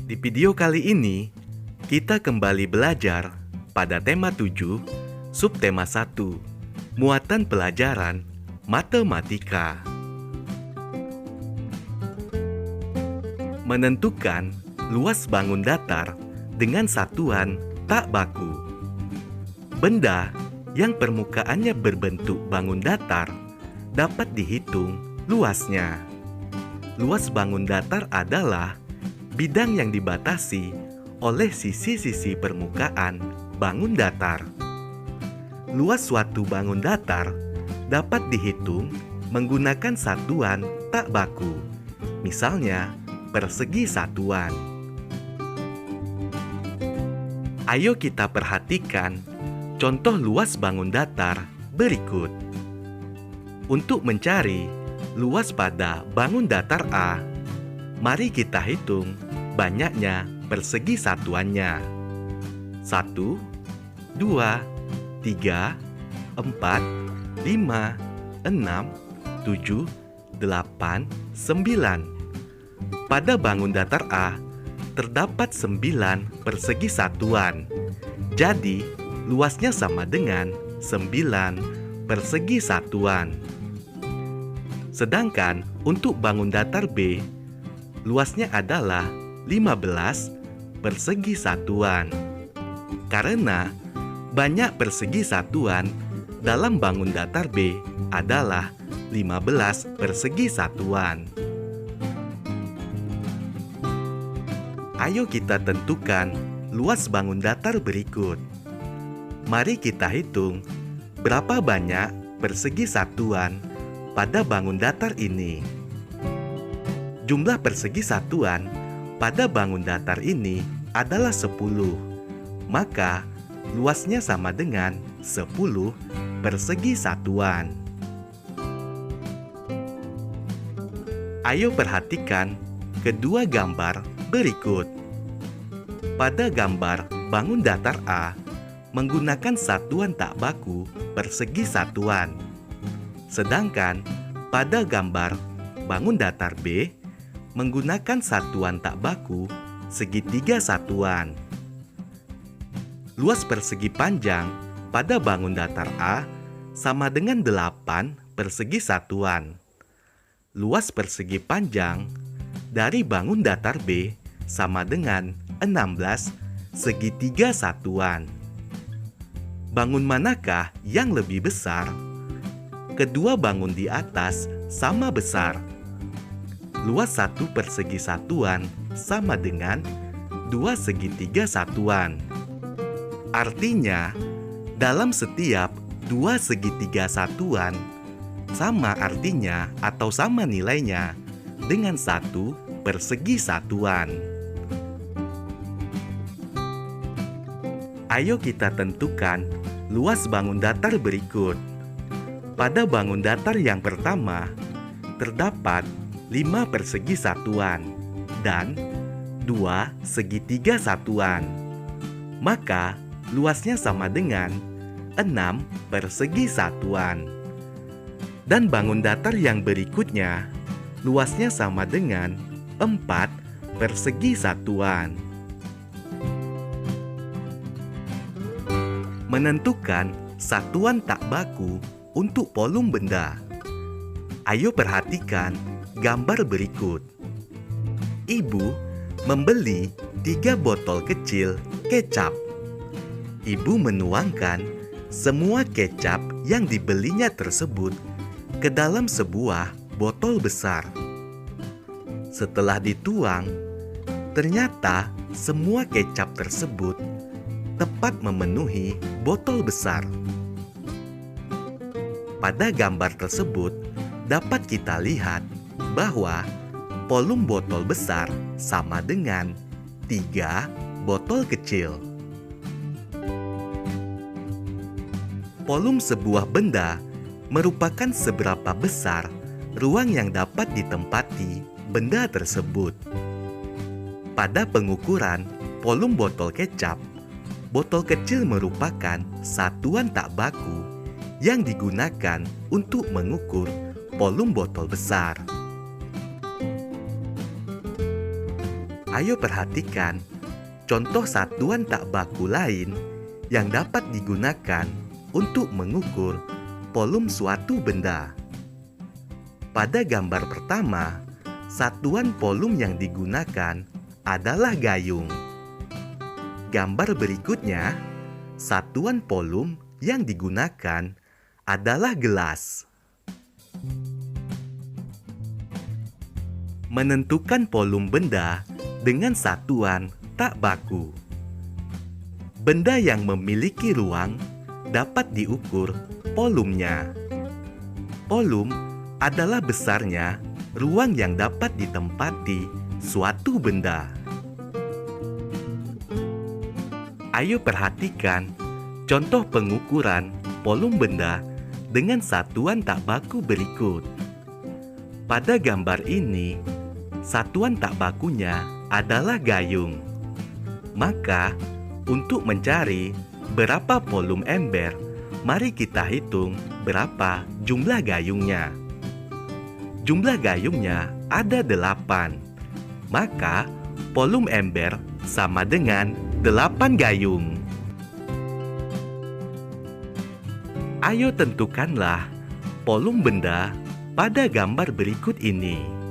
Di video kali ini, kita kembali belajar pada tema 7, subtema 1, muatan pelajaran matematika. Menentukan luas bangun datar dengan satuan tak baku. Benda yang permukaannya berbentuk bangun datar dapat dihitung luasnya. Luas bangun datar adalah bidang yang dibatasi oleh sisi-sisi permukaan bangun datar. Luas suatu bangun datar dapat dihitung menggunakan satuan tak baku, misalnya persegi satuan. Ayo kita perhatikan contoh luas bangun datar berikut. Untuk mencari luas pada bangun datar A, mari kita hitung banyaknya persegi satuannya. 1, 2, 3, 4, 5, 6, 7, 8, 9. Pada bangun datar A, terdapat 9 persegi satuan. Jadi, luasnya sama dengan 9 persegi satuan. Sedangkan untuk bangun datar B, luasnya adalah 15 persegi satuan. Karena banyak persegi satuan dalam bangun datar B adalah 15 persegi satuan. Ayo kita tentukan luas bangun datar berikut. Mari kita hitung berapa banyak persegi satuan pada bangun datar ini. Jumlah persegi satuan pada bangun datar ini adalah 10. Maka luasnya sama dengan 10 persegi satuan. Ayo perhatikan kedua gambar berikut. Pada gambar bangun datar A menggunakan satuan tak baku persegi satuan. Sedangkan pada gambar bangun datar B menggunakan satuan tak baku segitiga satuan. Luas persegi panjang pada bangun datar A sama dengan 8 persegi satuan. Luas persegi panjang dari bangun datar B sama dengan 16 segitiga satuan. Bangun manakah yang lebih besar? Kedua bangun di atas sama besar. Luas 1 persegi satuan sama dengan 2 segitiga satuan. Artinya, dalam setiap 2 segitiga satuan, sama artinya atau sama nilainya dengan 1 persegi satuan. Ayo kita tentukan luas bangun datar berikut. Pada bangun datar yang pertama, terdapat 5 persegi satuan dan 2 segitiga satuan. Maka, luasnya sama dengan 6 persegi satuan. Dan bangun datar yang berikutnya, luasnya sama dengan 4 persegi satuan. Menentukan satuan tak baku untuk volume benda. Ayo perhatikan gambar berikut. Ibu membeli 3 botol kecil kecap. Ibu menuangkan semua kecap yang dibelinya tersebut ke dalam sebuah botol besar. Setelah dituang, ternyata semua kecap tersebut tepat memenuhi botol besar. Pada gambar tersebut dapat kita lihat bahwa volume botol besar sama dengan 3 botol kecil. Volume sebuah benda merupakan seberapa besar ruang yang dapat ditempati benda tersebut. Pada pengukuran volume botol kecap, botol kecil merupakan satuan tak baku yang digunakan untuk mengukur volume botol besar. Ayo perhatikan contoh satuan tak baku lain yang dapat digunakan untuk mengukur volum suatu benda. Pada gambar pertama, satuan volum yang digunakan adalah gayung. Gambar berikutnya, satuan volum yang digunakan adalah gelas. Menentukan volum benda dengan satuan tak baku. Benda yang memiliki ruang dapat diukur volumenya. Volum adalah besarnya ruang yang dapat ditempati suatu benda. Ayo perhatikan contoh pengukuran volum benda dengan satuan tak baku berikut. Pada gambar ini, satuan tak bakunya adalah gayung. Maka, untuk mencari berapa volum ember, mari kita hitung berapa jumlah gayungnya. Jumlah gayungnya ada 8. Maka, volum ember sama dengan 8 gayung. Ayo tentukanlah volum benda pada gambar berikut ini.